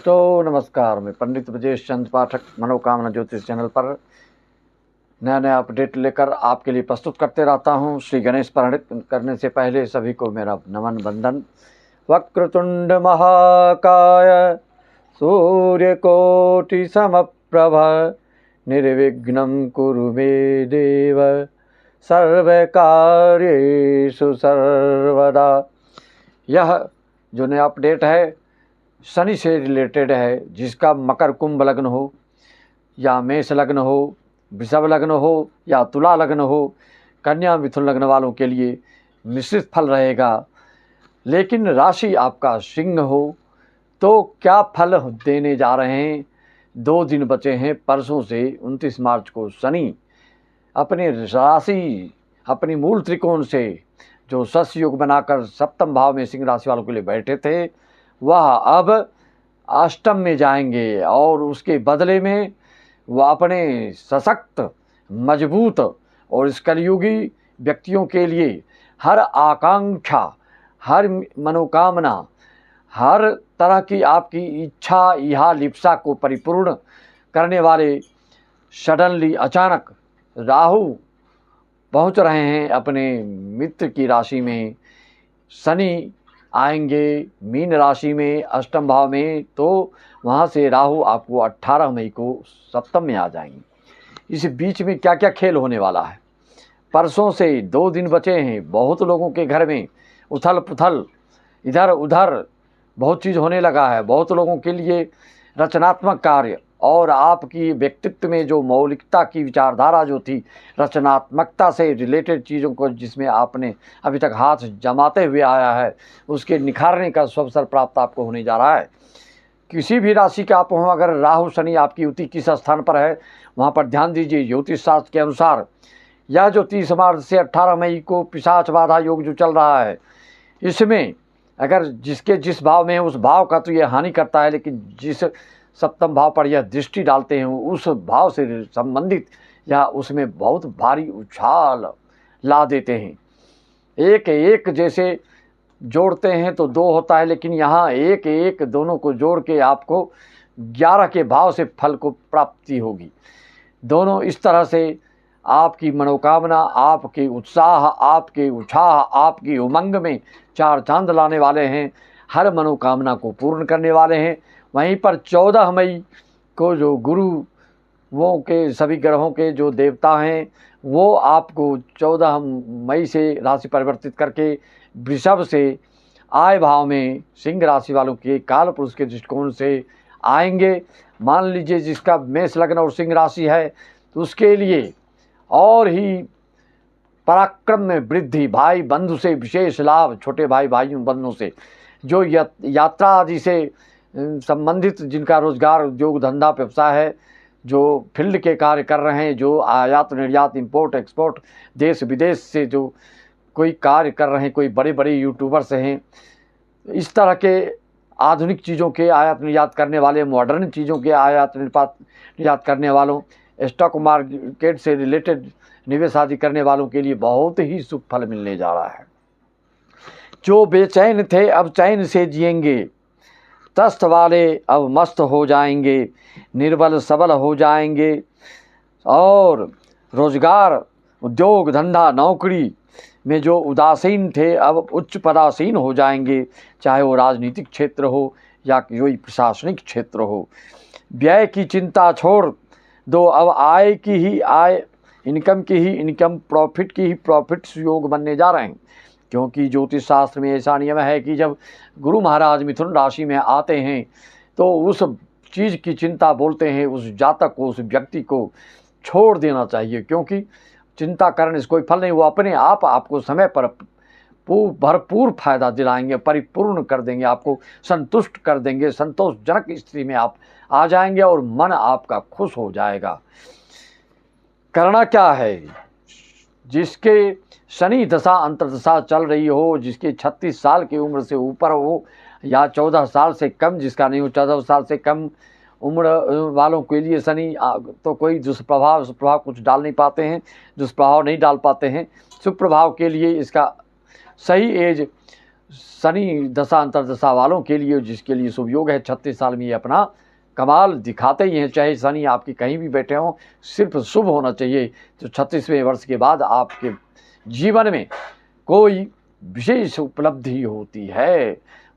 तो नमस्कार, मैं पंडित ब्रजेश चंद्र पाठक मनोकामना ज्योतिष चैनल पर नया नया अपडेट लेकर आपके लिए प्रस्तुत करते रहता हूँ। श्री गणेश प्रणित करने से पहले सभी को मेरा नमन वंदन। वक्रतुंड महाकाय सूर्यकोटि समप्रभ निर्विघ्नं कुरु मे देव सर्वकार्येषु सर्वदा। यह जो नया अपडेट है शनि से रिलेटेड है, जिसका मकर कुंभ लग्न हो या मेष लग्न हो, वृषभ लग्न हो या तुला लग्न हो, कन्या मिथुन लग्न वालों के लिए मिश्रित फल रहेगा। लेकिन राशि आपका सिंह हो तो क्या फल देने जा रहे हैं। 2 दिन बचे हैं परसों से 29 मार्च को शनि अपने राशि अपनी मूल त्रिकोण से जो शश योग बनाकर सप्तम भाव में सिंह राशि वालों के लिए बैठे थे, वह अब अष्टम में जाएंगे और उसके बदले में वह अपने सशक्त, मजबूत और इस कलयुगी व्यक्तियों के लिए हर आकांक्षा, हर मनोकामना, हर तरह की आपकी इच्छा, इहा लिप्सा को परिपूर्ण करने वाले सडनली अचानक राहु पहुंच रहे हैं अपने मित्र की राशि में। शनि आएंगे मीन राशि में अष्टम भाव में, तो वहाँ से राहु आपको 18 मई को सप्तम में आ जाएंगे। इस बीच में क्या क्या खेल होने वाला है। परसों से 2 दिन बचे हैं। बहुत लोगों के घर में उथल पुथल, इधर उधर बहुत चीज़ होने लगा है। बहुत लोगों के लिए रचनात्मक कार्य और आपकी व्यक्तित्व में जो मौलिकता की विचारधारा जो थी, रचनात्मकता से रिलेटेड चीज़ों को जिसमें आपने अभी तक हाथ जमाते हुए आया है, उसके निखारने का अवसर प्राप्त आपको होने जा रहा है। किसी भी राशि का आप हों, अगर राहु शनि आपकी युति किस स्थान पर है वहाँ पर ध्यान दीजिए। ज्योतिष शास्त्र के अनुसार यह जो 30 मार्च से 18 मई को पिशाच बाधा योग जो चल रहा है, इसमें अगर जिसके जिस भाव में है उस भाव का तो यह हानि करता है, लेकिन जिस सप्तम भाव पर यह दृष्टि डालते हैं उस भाव से संबंधित या उसमें बहुत भारी उछाल ला देते हैं। एक एक जैसे जोड़ते हैं तो 2 होता है, लेकिन यहाँ एक एक दोनों को जोड़ के आपको 11 के भाव से फल को प्राप्ति होगी। दोनों इस तरह से आपकी मनोकामना, आपके उत्साह, आपके उत्साह, आपकी उमंग में 4 चांद लाने वाले हैं। हर मनोकामना को पूर्ण करने वाले हैं। वहीं पर 14 मई को जो गुरु वो के सभी ग्रहों के जो देवता हैं, वो आपको 14 मई से राशि परिवर्तित करके वृषभ से आय भाव में सिंह राशि वालों के काल पुरुष के दृष्टिकोण से आएंगे। मान लीजिए जिसका मेष लग्न और सिंह राशि है तो उसके लिए और ही पराक्रम में वृद्धि, भाई बंधु से विशेष लाभ, छोटे भाई भाइयों बंधुओं से, जो यात्रा आदि से संबंधित जिनका रोजगार, उद्योग, धंधा, व्यवसाय है, जो फील्ड के कार्य कर रहे हैं, जो आयात निर्यात, इंपोर्ट एक्सपोर्ट, देश विदेश से जो कोई कार्य कर रहे हैं, कोई बड़े बड़े यूट्यूबर्स हैं, इस तरह के आधुनिक चीज़ों के आयात निर्यात करने वाले, मॉडर्न चीज़ों के आयात निर्यात करने वालों, स्टॉक मार्केट से रिलेटेड निवेश आदि करने वालों के लिए बहुत ही शुभ फल मिलने जा रहा है। जो बेचैन थे अब चैन से जिएंगे, तस्त वाले अब मस्त हो जाएंगे, निर्बल सबल हो जाएंगे और रोजगार, उद्योग, धंधा, नौकरी में जो उदासीन थे अब उच्च पदासीन हो जाएंगे, चाहे वो राजनीतिक क्षेत्र हो या कोई प्रशासनिक क्षेत्र हो। व्यय की चिंता छोड़ दो, अब आय की ही आय, इनकम की ही इनकम, प्रॉफिट की ही प्रॉफिट्स योग बनने जा रहे हैं। क्योंकि ज्योतिष शास्त्र में ऐसा नियम है कि जब गुरु महाराज मिथुन राशि में आते हैं तो उस चीज़ की चिंता बोलते हैं उस जातक को, उस व्यक्ति को छोड़ देना चाहिए, क्योंकि चिंता करने से कोई फल नहीं। वो अपने आप आपको समय पर भरपूर फायदा दिलाएंगे, परिपूर्ण कर देंगे, आपको संतुष्ट कर देंगे, संतोषजनक स्थिति में आप आ जाएंगे और मन आपका खुश हो जाएगा। करना क्या है, जिसके शनि दशा अंतर्दशा चल रही हो, जिसके 36 साल की उम्र से ऊपर हो या 14 साल से कम, जिसका नहीं हो 14 साल से कम उम्र वालों के लिए शनि तो कोई दुष्प्रभाव कुछ डाल नहीं पाते हैं, दुष्प्रभाव नहीं डाल पाते हैं। सुप्रभाव के लिए इसका सही एज शनि दशा अंतरदशा वालों के लिए, जिसके लिए शुभ योग है, 36 साल में ये अपना कमाल दिखाते ही हैं। चाहे शनि आपके कहीं भी बैठे हों, सिर्फ शुभ होना चाहिए। तो 36वें वर्ष के बाद आपके जीवन में कोई विशेष उपलब्धि होती है,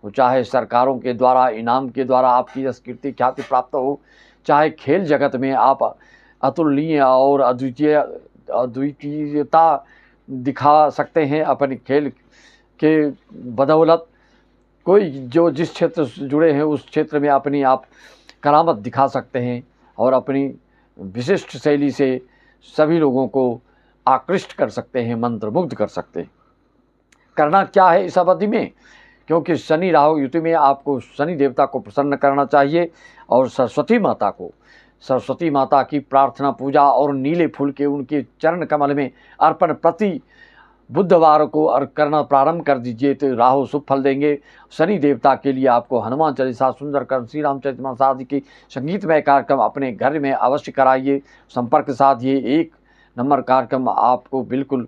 वो चाहे सरकारों के द्वारा, इनाम के द्वारा आपकी कीर्ति ख्याति प्राप्त हो, चाहे खेल जगत में आप अतुलनीय और अद्वितीयता दिखा सकते हैं अपने खेल के बदौलत। कोई जो जिस क्षेत्र से जुड़े हैं उस क्षेत्र में अपनी आप करामत दिखा सकते हैं और अपनी विशिष्ट शैली से सभी लोगों को आकृष्ट कर सकते हैं, मंत्रमुग्ध कर सकते हैं। करना क्या है इस अवधि में, क्योंकि शनि राहु युति में आपको शनि देवता को प्रसन्न करना चाहिए और सरस्वती माता की प्रार्थना पूजा और नीले फूल के उनके चरण कमल में अर्पण प्रति बुधवार को करना प्रारंभ कर दीजिए, तो राहु शुभ फल देंगे। शनि देवता के लिए आपको हनुमान चालीसा, सुंदरकांड, श्री रामचरितमानस आदि की संगीतमय कार्यक्रम अपने घर में अवश्य कराइए, संपर्क साधिए। 1 नंबर कार्यक्रम आपको बिल्कुल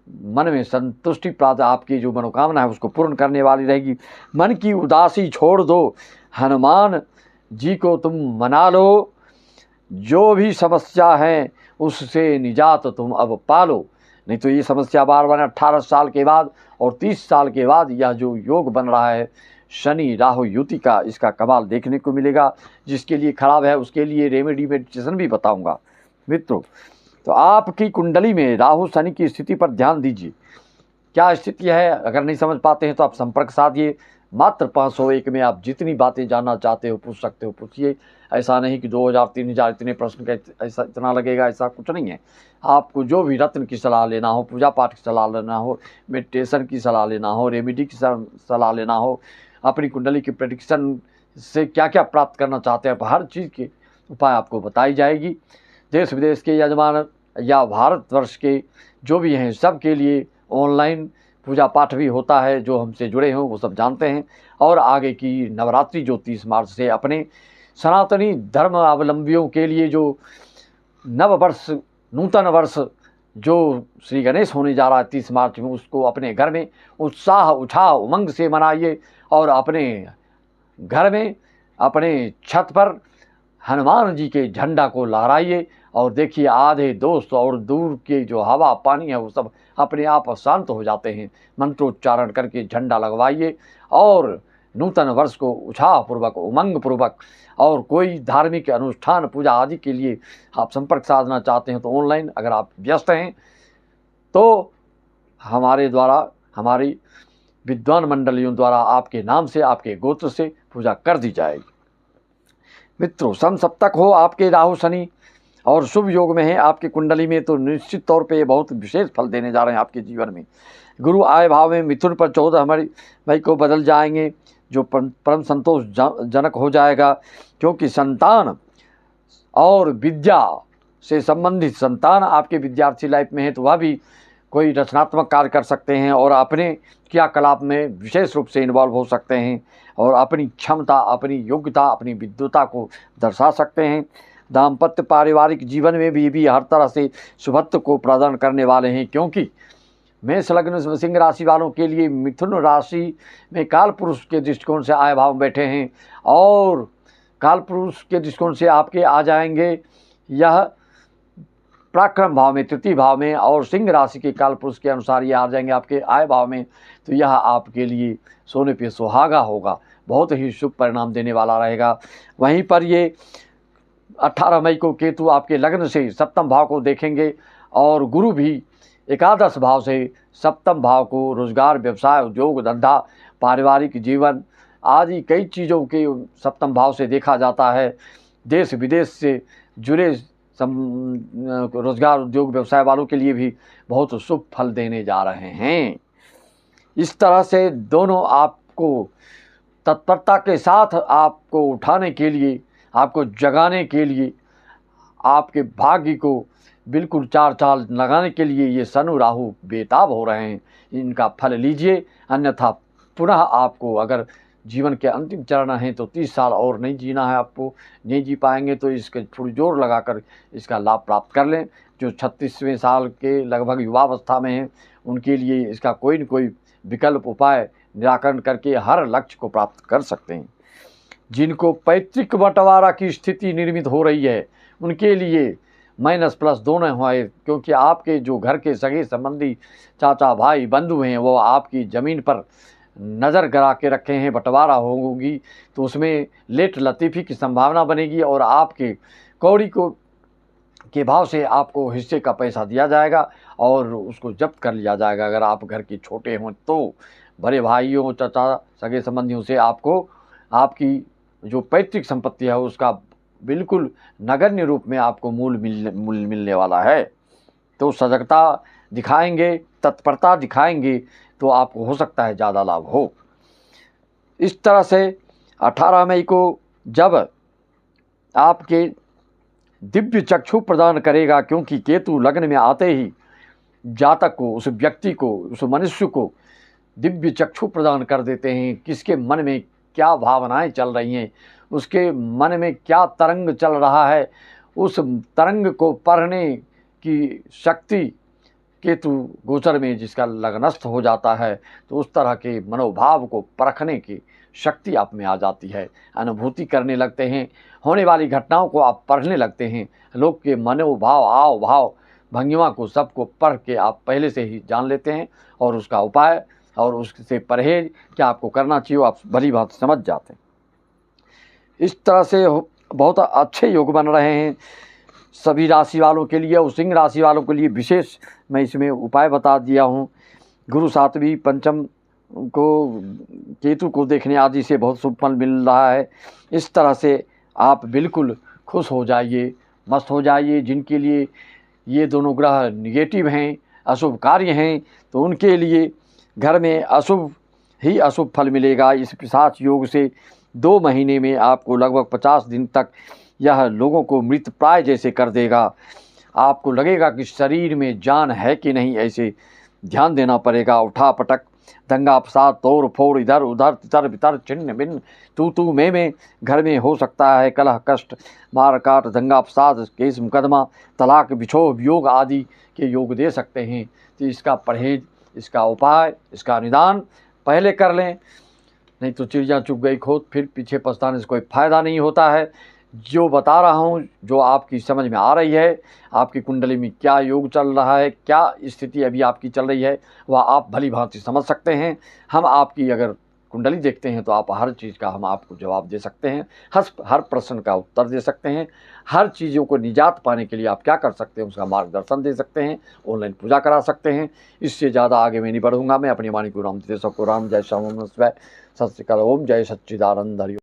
मन में संतुष्टि प्राप्त, आपकी जो मनोकामना है उसको पूर्ण करने वाली रहेगी। मन की उदासी छोड़ दो, हनुमान जी को तुम मना लो, जो भी समस्या है उससे निजात तुम अब पालो। नहीं तो ये समस्या बार बार 18 साल के बाद और 30 साल के बाद यह जो योग बन रहा है शनि राहु युति का, इसका कमाल देखने को मिलेगा। जिसके लिए खराब है उसके लिए रेमेडी मेडिटेशन भी बताऊंगा मित्रों। तो आपकी कुंडली में राहु शनि की स्थिति पर ध्यान दीजिए, क्या स्थिति है। अगर नहीं समझ पाते हैं तो आप संपर्क साधिए। मात्र 501 में आप जितनी बातें जानना चाहते हो पूछ सकते हो, पूछिए। ऐसा नहीं कि 2000 3000 इतने प्रश्न का ऐसा इतना लगेगा, ऐसा कुछ नहीं है। आपको जो भी रत्न की सलाह लेना हो, पूजा पाठ की सलाह लेना हो, मेडिटेशन की सलाह लेना हो, रेमेडी की सलाह लेना हो, अपनी कुंडली की प्रेडिक्शन से क्या क्या प्राप्त करना चाहते हैं, हर चीज़ के उपाय आपको बताई जाएगी। देश विदेश के यजमान या भारतवर्ष के जो भी हैं सब के लिए ऑनलाइन पूजा पाठ भी होता है। जो हमसे जुड़े हों वो सब जानते हैं। और आगे की नवरात्रि जो 30 मार्च से अपने सनातनी धर्म अवलंबियों के लिए जो नववर्ष, नूतन वर्ष जो श्री गणेश होने जा रहा है 30 मार्च में, उसको अपने घर में उत्साह उमंग से मनाइए और अपने घर में अपने छत पर हनुमान जी के झंडा को लहराइए। और देखिए आधे दोस्त और दूर के जो हवा पानी है वो सब अपने आप शांत हो जाते हैं। मंत्रोच्चारण करके झंडा लगवाइए और नूतन वर्ष को उत्साहपूर्वक, उमंग पूर्वक, और कोई धार्मिक अनुष्ठान पूजा आदि के लिए आप संपर्क साधना चाहते हैं तो ऑनलाइन, अगर आप व्यस्त हैं तो हमारे द्वारा, हमारी विद्वान मंडलियों द्वारा आपके नाम से, आपके गोत्र से पूजा कर दी जाएगी। मित्रों, समसप्तक हो आपके राहु शनि और शुभ योग में है आपकी कुंडली में, तो निश्चित तौर पे ये बहुत विशेष फल देने जा रहे हैं आपके जीवन में। गुरु आय भाव में मिथुन पर 14 मई को बदल जाएंगे, जो परम संतोष जनक हो जाएगा, क्योंकि संतान और विद्या से संबंधित, संतान आपके विद्यार्थी लाइफ में है तो वह भी कोई रचनात्मक कार्य कर सकते हैं और अपने क्रियाकलाप में विशेष रूप से इन्वॉल्व हो सकते हैं और अपनी क्षमता, अपनी योग्यता, अपनी विद्वता को दर्शा सकते हैं। दाम्पत्य पारिवारिक जीवन में भी हर तरह से शुभत्व को प्रदान करने वाले हैं, क्योंकि मेष लग्न सिंह राशि वालों के लिए मिथुन राशि में काल पुरुष के दृष्टिकोण से आय भाव में बैठे हैं और काल पुरुष के दृष्टिकोण से आपके आ जाएंगे यह पराक्रम भाव में, तृतीय भाव में, और सिंह राशि के काल पुरुष के अनुसार ये आ जाएंगे आपके आय भाव में। तो यह आपके लिए सोने पे सुहागा होगा, बहुत ही शुभ परिणाम देने वाला रहेगा। वहीं पर ये 18 मई को केतु आपके लग्न से सप्तम भाव को देखेंगे और गुरु भी एकादश भाव से सप्तम भाव को रोजगार, व्यवसाय, उद्योग, धंधा, पारिवारिक जीवन आदि कई चीज़ों के सप्तम भाव से देखा जाता है। देश विदेश से जुड़े रोजगार, उद्योग, व्यवसाय वालों के लिए भी बहुत शुभ फल देने जा रहे हैं। इस तरह से दोनों आपको तत्परता के साथ आपको उठाने के लिए, आपको जगाने के लिए, आपके भाग्य को बिल्कुल चार चाल लगाने के लिए ये शनि राहु बेताब हो रहे हैं। इनका फल लीजिए, अन्यथा पुनः आपको अगर जीवन के अंतिम चरण हैं तो 30 साल और नहीं जीना है, आपको नहीं जी पाएंगे, तो इसके थोड़ी जोर लगाकर इसका लाभ प्राप्त कर लें। जो 36वें साल के लगभग युवावस्था में हैं उनके लिए इसका कोई न कोई विकल्प उपाय निराकरण करके हर लक्ष्य को प्राप्त कर सकते हैं। जिनको पैतृक बंटवारा की स्थिति निर्मित हो रही है उनके लिए माइनस प्लस दोनों हुए, क्योंकि आपके जो घर के सगे संबंधी चाचा भाई बंधु हैं वो आपकी ज़मीन पर नज़र गड़ा के रखे हैं, बंटवारा होगी तो उसमें लेट लतीफ़ी की संभावना बनेगी और आपके कौड़ी को के भाव से आपको हिस्से का पैसा दिया जाएगा और उसको जब्त कर लिया जाएगा। अगर आप घर के छोटे हों तो बड़े भाइयों चाचा सगे संबंधियों से आपको आपकी जो पैतृक संपत्ति है उसका बिल्कुल नगण्य रूप में आपको मूल मिलने वाला है। तो सजगता दिखाएंगे, तत्परता दिखाएंगे तो आपको हो सकता है ज़्यादा लाभ हो। इस तरह से 18 मई को जब आपके दिव्य चक्षु प्रदान करेगा, क्योंकि केतु लग्न में आते ही जातक को, उस व्यक्ति को, उस मनुष्य को दिव्य चक्षु प्रदान कर देते हैं। किसके मन में क्या भावनाएं चल रही हैं, उसके मन में क्या तरंग चल रहा है, उस तरंग को पढ़ने की शक्ति केतु गोचर में जिसका लग्नस्थ हो जाता है तो उस तरह के मनोभाव को परखने की शक्ति आप में आ जाती है। अनुभूति करने लगते हैं, होने वाली घटनाओं को आप पढ़ने लगते हैं। लोग के मनोभाव, आव भाव, भंगिमा को सबको पढ़ के आप पहले से ही जान लेते हैं और उसका उपाय और उससे परहेज क्या आपको करना चाहिए आप भली बात समझ जाते हैं। इस तरह से बहुत अच्छे योग बन रहे हैं सभी राशि वालों के लिए और सिंह राशि वालों के लिए विशेष मैं इसमें उपाय बता दिया हूँ। गुरु सातवीं पंचम को केतु को देखने आदि से बहुत शुभ फल मिल रहा है। इस तरह से आप बिल्कुल खुश हो जाइए, मस्त हो जाइए। जिनके लिए ये दोनों ग्रह निगेटिव हैं, अशुभ कार्य हैं, तो उनके लिए घर में अशुभ ही अशुभ फल मिलेगा। इस पिशाच योग से 2 महीने में आपको लगभग 50 दिन तक यह लोगों को मृत प्राय जैसे कर देगा। आपको लगेगा कि शरीर में जान है कि नहीं, ऐसे ध्यान देना पड़ेगा। उठा पटक, दंगा फसाद, तोड़ फोड़, इधर उधर, तितर बितर, छिन्न भिन्न, तू मैं घर में हो सकता है। कलह कष्ट, मार काट, दंगा फसाद, केस मुकदमा, तलाक, बिछोह, वियोग आदि के योग दे सकते हैं। तो इसका परहेज, इसका उपाय, इसका निदान पहले कर लें, नहीं तो चिड़िया चुग गई खोत, फिर पीछे पछताने से कोई फ़ायदा नहीं होता है। जो बता रहा हूँ, जो आपकी समझ में आ रही है, आपकी कुंडली में क्या योग चल रहा है, क्या स्थिति अभी आपकी चल रही है, वह आप भली भांति समझ सकते हैं। हम आपकी अगर कुंडली देखते हैं तो आप हर चीज़ का हम आपको जवाब दे सकते हैं, हर प्रश्न का उत्तर दे सकते हैं। हर चीज़ों को निजात पाने के लिए आप क्या कर सकते हैं उसका मार्गदर्शन दे सकते हैं, ऑनलाइन पूजा करा सकते हैं। इससे ज़्यादा आगे मैं नहीं बढ़ूँगा। मैं अपनी वाणी को राम देव सबको राम। जय श्याम, सत श्री अकाल, ओम जय सच्चिदानंद हरि।